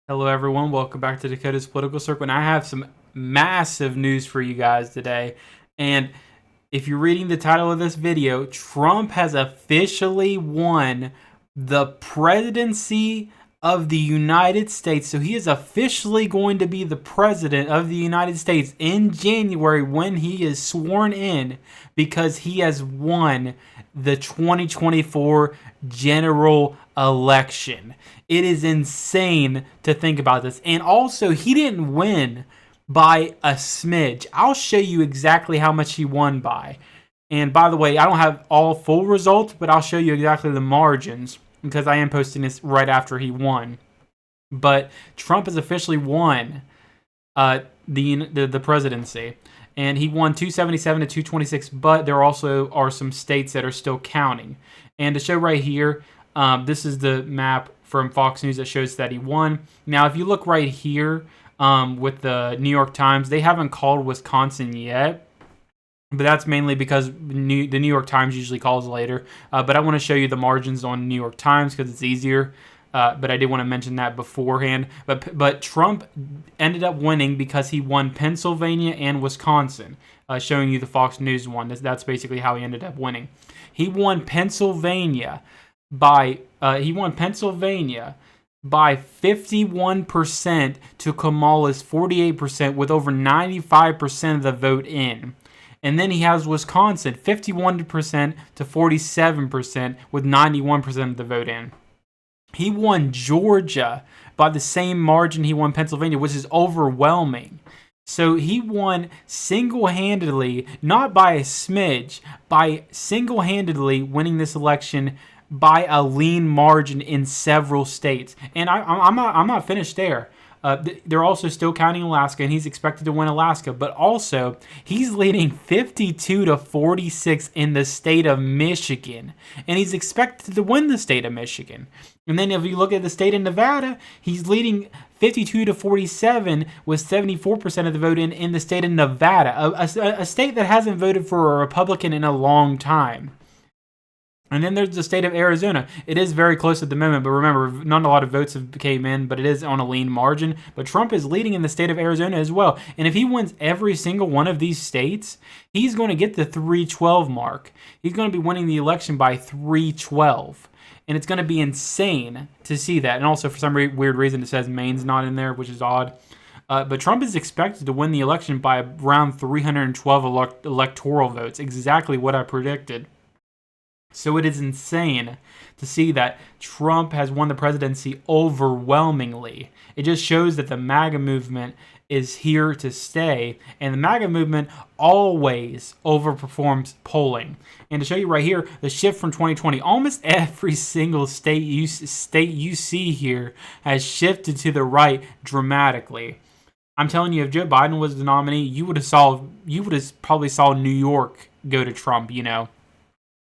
Hello, everyone. Welcome back to Dakota's Political Circle. And I have some massive news for you guys today. And if you're reading the title of this video, Trump has officially won the presidency of the United States. So he is officially going to be the president of the United States in January when he is sworn in, because he has won the 2024 general election. It is insane to think about this. And also, he didn't win by a smidge. I'll show you exactly how much he won by. And by the way, I don't have all full results, but I'll show you exactly the margins because I am posting this right after he won. But Trump has officially won the presidency. And he won 277 to 226, but there also are some states that are still counting. And to show right here, this is the map from Fox News that shows that he won. Now, if you look right here with the New York Times, they haven't called Wisconsin yet. But that's mainly because the New York Times usually calls later. But I want to show you the margins on New York Times because it's easier. But I did want to mention that beforehand. But Trump ended up winning because he won Pennsylvania and Wisconsin, showing you the Fox News one. That's basically how he ended up winning. He won Pennsylvania by 51% to Kamala's 48%, with over 95% of the vote in. And then he has Wisconsin 51% to 47%, with 91% of the vote in. He won Georgia by the same margin he won Pennsylvania, which is overwhelming. So he won single-handedly, not by a smidge, by single-handedly winning this election by a lean margin in several states. And I'm not finished there. They're also still counting Alaska, and he's expected to win Alaska. But also, he's leading 52 to 46 in the state of Michigan, and he's expected to win the state of Michigan. And then if you look at the state of Nevada, he's leading 52 to 47 with 74% of the vote in the state of Nevada, a state that hasn't voted for a Republican in a long time. And then there's the state of Arizona. It is very close at the moment, but remember, not a lot of votes have came in, but it is on a lean margin. But Trump is leading in the state of Arizona as well. And if he wins every single one of these states, he's going to get the 312 mark. He's going to be winning the election by 312. And it's going to be insane to see that. And also, for some weird reason, it says Maine's not in there, which is odd. But Trump is expected to win the election by around 312 electoral votes, exactly what I predicted. So it is insane to see that Trump has won the presidency overwhelmingly. It just shows that the MAGA movement is here to stay, and the MAGA movement always overperforms polling. And to show you right here, the shift from 2020, almost every single state you see here has shifted to the right dramatically. I'm telling you, if Joe Biden was the nominee, you would have probably saw New York go to Trump, you know.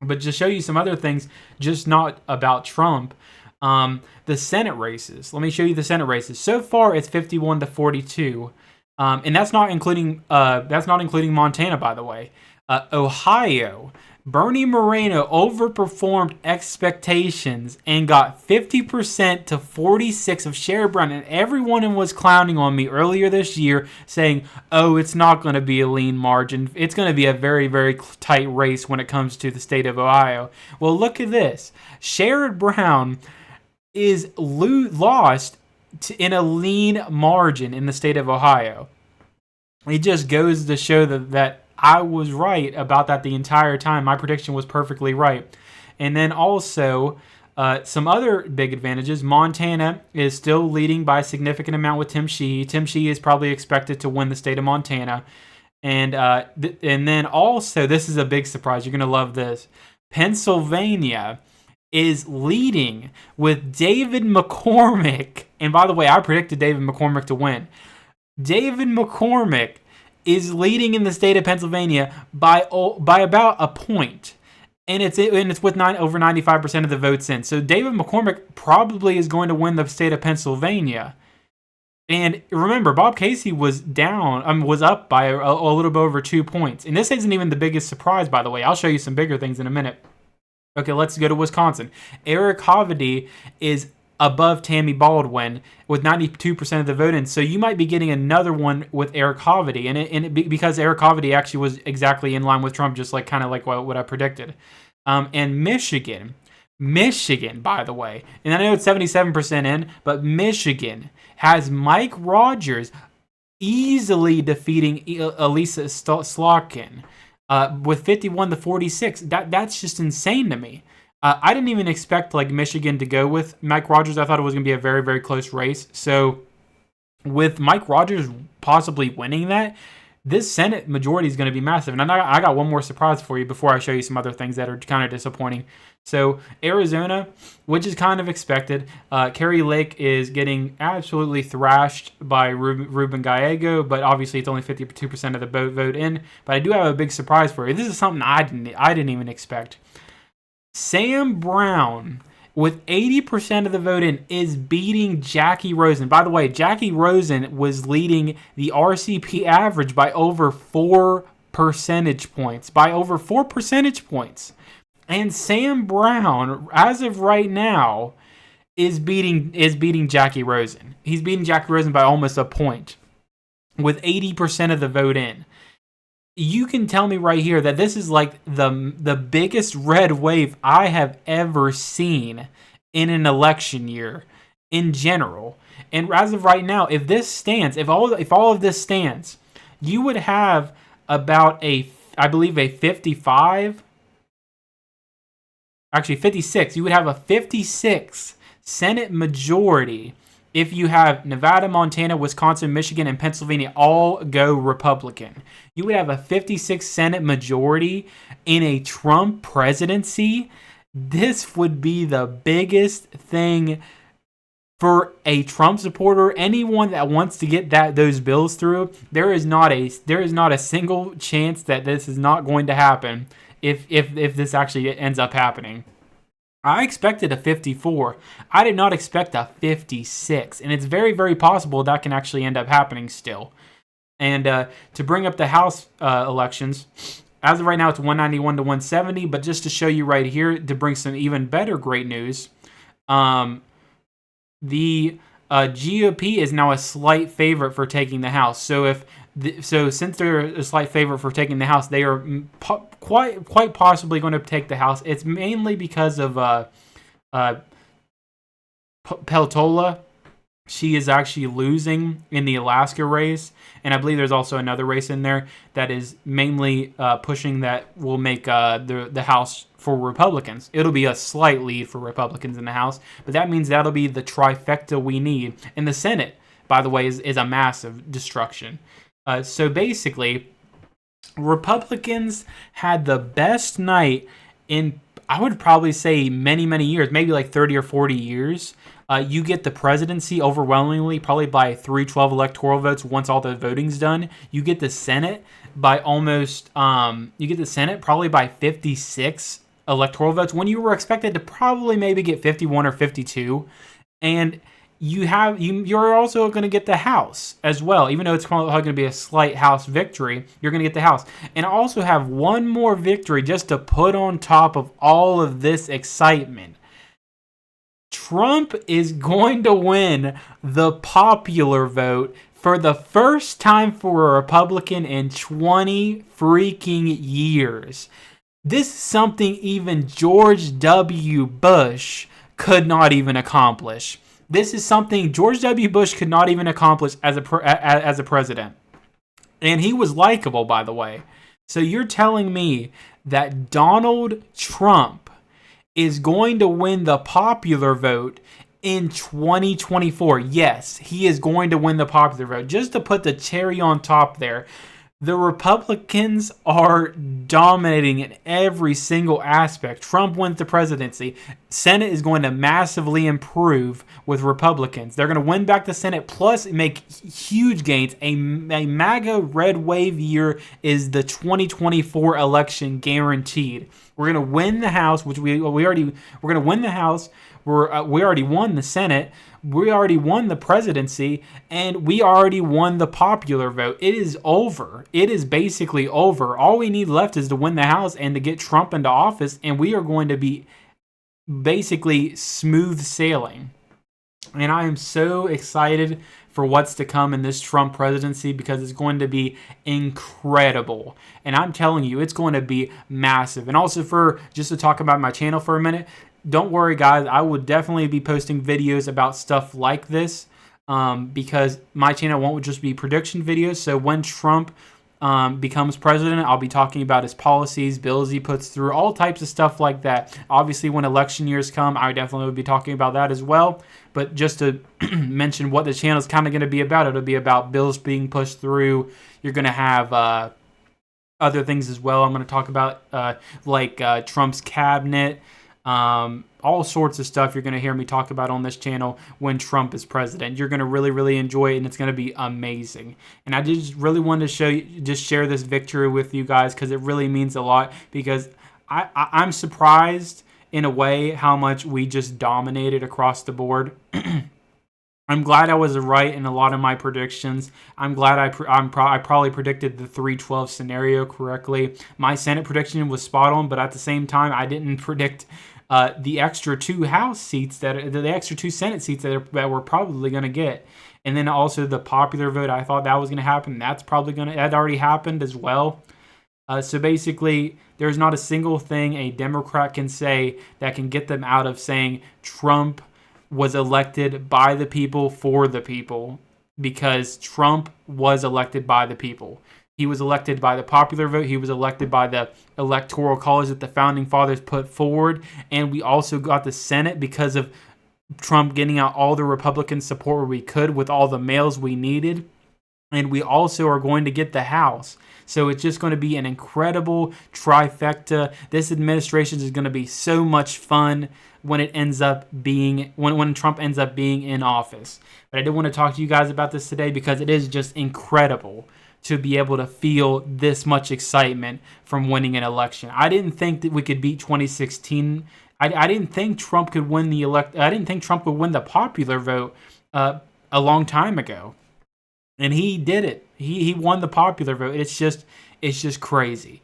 But to show you some other things, just not about Trump, the Senate races. Let me show you the Senate races. So far, it's 51 to 42, and that's not including Montana, by the way. Ohio, Bernie Moreno overperformed expectations and got 50% to 46 of Sherrod Brown, and everyone was clowning on me earlier this year, saying, "Oh, it's not going to be a lean margin. It's going to be a very, very tight race when it comes to the state of Ohio." Well, look at this. Sherrod Brown is lost in a lean margin in the state of Ohio. It just goes to show that I was right about that the entire time. My prediction was perfectly right. And then also, some other big advantages. Montana is still leading by a significant amount with Tim Sheehy. Tim Sheehy is probably expected to win the state of Montana. And then also, this is a big surprise. You're going to love this. Pennsylvania is leading with David McCormick. And by the way, I predicted David McCormick to win. David McCormick is leading in the state of Pennsylvania by about a point, and it's with over 95% of the votes in. So David McCormick probably is going to win the state of Pennsylvania. And remember, Bob Casey was up by a little bit over 2 points, and this isn't even the biggest surprise, by the way. I'll show you some bigger things in a minute. Okay, let's go to Wisconsin. Eric Havandy is above Tammy Baldwin with 92% of the vote in. So you might be getting another one with Eric Havidy, because Eric Havidy actually was exactly in line with Trump, just like kind of like what I predicted. And Michigan, by the way, and I know it's 77% in, but Michigan has Mike Rogers easily defeating Elisa Slotkin with 51-46. That's just insane to me. I didn't even expect like Michigan to go with Mike Rogers. I thought it was going to be a very, very close race. So with Mike Rogers possibly winning that, this Senate majority is going to be massive. And I got one more surprise for you before I show you some other things that are kind of disappointing. So Arizona, which is kind of expected, Kari Lake is getting absolutely thrashed by Ruben Gallego, but obviously it's only 52% of the vote in. But I do have a big surprise for you. This is something I didn't even expect. Sam Brown, with 80% of the vote in, is beating Jackie Rosen. By the way, Jackie Rosen was leading the RCP average by over 4 percentage points. And Sam Brown, as of right now, is beating Jackie Rosen. He's beating Jackie Rosen by almost a point, with 80% of the vote in. You can tell me right here that this is like the biggest red wave I have ever seen in an election year in general. And as of right now, if this stands, if all of this stands, you would have about I believe a 56. You would have a 56 Senate majority if you have Nevada, Montana, Wisconsin, Michigan, and Pennsylvania all go Republican. You would have a 56 Senate majority in a Trump presidency. This would be the biggest thing for a Trump supporter, anyone that wants to get those bills through. There is not a single chance that this is not going to happen if this actually ends up happening. I expected a 54. I did not expect a 56. And it's very, very possible that can actually end up happening still. And to bring up the House elections, as of right now, it's 191-170. But just to show you right here, to bring some even better great news, the GOP is now a slight favorite for taking the House. So since they're a slight favorite for taking the House, they are quite possibly going to take the House. It's mainly because of Peltola. She is actually losing in the Alaska race, and I believe there's also another race in there that is mainly pushing that will make the House for Republicans. It'll be a slight lead for Republicans in the House, but that means that'll be the trifecta we need. And the Senate, by the way, is a massive destruction. So basically, Republicans had the best night in, I would probably say, many, many years, maybe like 30 or 40 years. You get the presidency overwhelmingly, probably by 312 electoral votes once all the voting's done. You get the Senate by probably by 56 electoral votes when you were expected to probably maybe get 51 or 52. And you're also going to get the House as well. Even though it's probably going to be a slight House victory, you're going to get the House. And also have one more victory just to put on top of all of this excitement. Trump is going to win the popular vote for the first time for a Republican in 20 freaking years. This is something even George W. Bush could not even accomplish. This is something George W. Bush could not even accomplish as a president. And he was likable, by the way. So you're telling me that Donald Trump is going to win the popular vote in 2024? Yes, he is going to win the popular vote. Just to put the cherry on top there, the Republicans are dominating in every single aspect. Trump wins the presidency. Senate is going to massively improve with Republicans. They're going to win back the Senate, plus make huge gains. A MAGA red wave year is the 2024 election guaranteed. We're going to win the House, which we're going to win the House. We already won the Senate. We already won the presidency, and we already won the popular vote. It is over. It is basically over. All we need left is to win the House and to get Trump into office, and we are going to be basically smooth sailing. And I am so excited for what's to come in this Trump presidency because it's going to be incredible. And I'm telling you, it's going to be massive. And also, for just to talk about my channel for a minute, don't worry, guys. I will definitely be posting videos about stuff like this because my channel won't just be prediction videos. So when Trump becomes president, I'll be talking about his policies, bills he puts through, all types of stuff like that. Obviously, when election years come, I definitely will be talking about that as well. But just to mention what the channel is kind of going to be about, it'll be about bills being pushed through. You're going to have other things as well. I'm going to talk about like Trump's cabinet, all sorts of stuff you're going to hear me talk about on this channel when Trump is president. You're going to really, really enjoy it, and it's going to be amazing. And I just really wanted to show you, just share this victory with you guys because it really means a lot, because I'm surprised in a way how much we just dominated across the board. I'm glad I was right in a lot of my predictions. I'm glad I probably predicted the 312 scenario correctly. My Senate prediction was spot on, but at the same time, I didn't predict the extra 2 House seats, the extra 2 Senate seats that we're probably going to get. And then also the popular vote, I thought that was going to happen. That already happened as well. So basically, there's not a single thing a Democrat can say that can get them out of saying Trump was elected by the people for the people, because Trump was elected by the people. He was elected by the popular vote. He was elected by the electoral college that the founding fathers put forward. And we also got the Senate because of Trump getting out all the Republican support we could with all the mails we needed. And we also are going to get the House. So it's just going to be an incredible trifecta. This administration is going to be so much fun when it ends up being, when Trump ends up being in office. But I did want to talk to you guys about this today because it is just incredible to be able to feel this much excitement from winning an election. I didn't think that we could beat 2016. I didn't think Trump could win I didn't think Trump would win the popular vote a long time ago. And he did it. He won the popular vote. It's just crazy.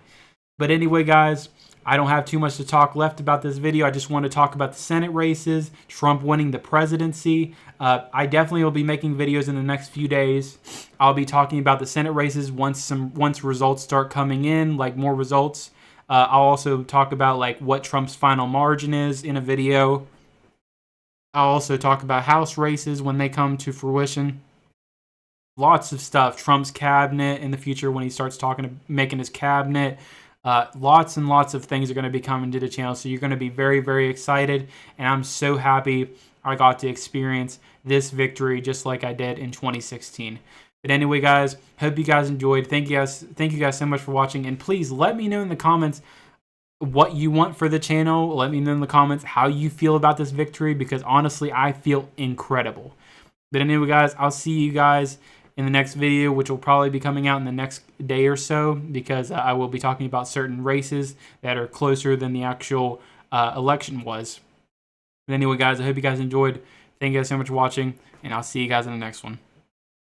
But anyway, guys, I don't have too much to talk left about this video. I just want to talk about the Senate races, Trump winning the presidency. I definitely will be making videos in the next few days. I'll be talking about the Senate races once results start coming in, like more results. I'll also talk about like what Trump's final margin is in a video. I'll also talk about House races when they come to fruition. Lots of stuff. Trump's cabinet in the future when he starts making his cabinet. Lots and lots of things are going to be coming to the channel. So you're going to be very, very excited. And I'm so happy I got to experience this victory just like I did in 2016. But anyway, guys, hope you guys enjoyed. Thank you guys so much for watching. And please let me know in the comments what you want for the channel. Let me know in the comments how you feel about this victory, because honestly, I feel incredible. But anyway, guys, I'll see you guys in the next video, which will probably be coming out in the next day or so, because I will be talking about certain races that are closer than the actual election was. But anyway, guys, I hope you guys enjoyed. Thank you guys so much for watching, and I'll see you guys in the next one.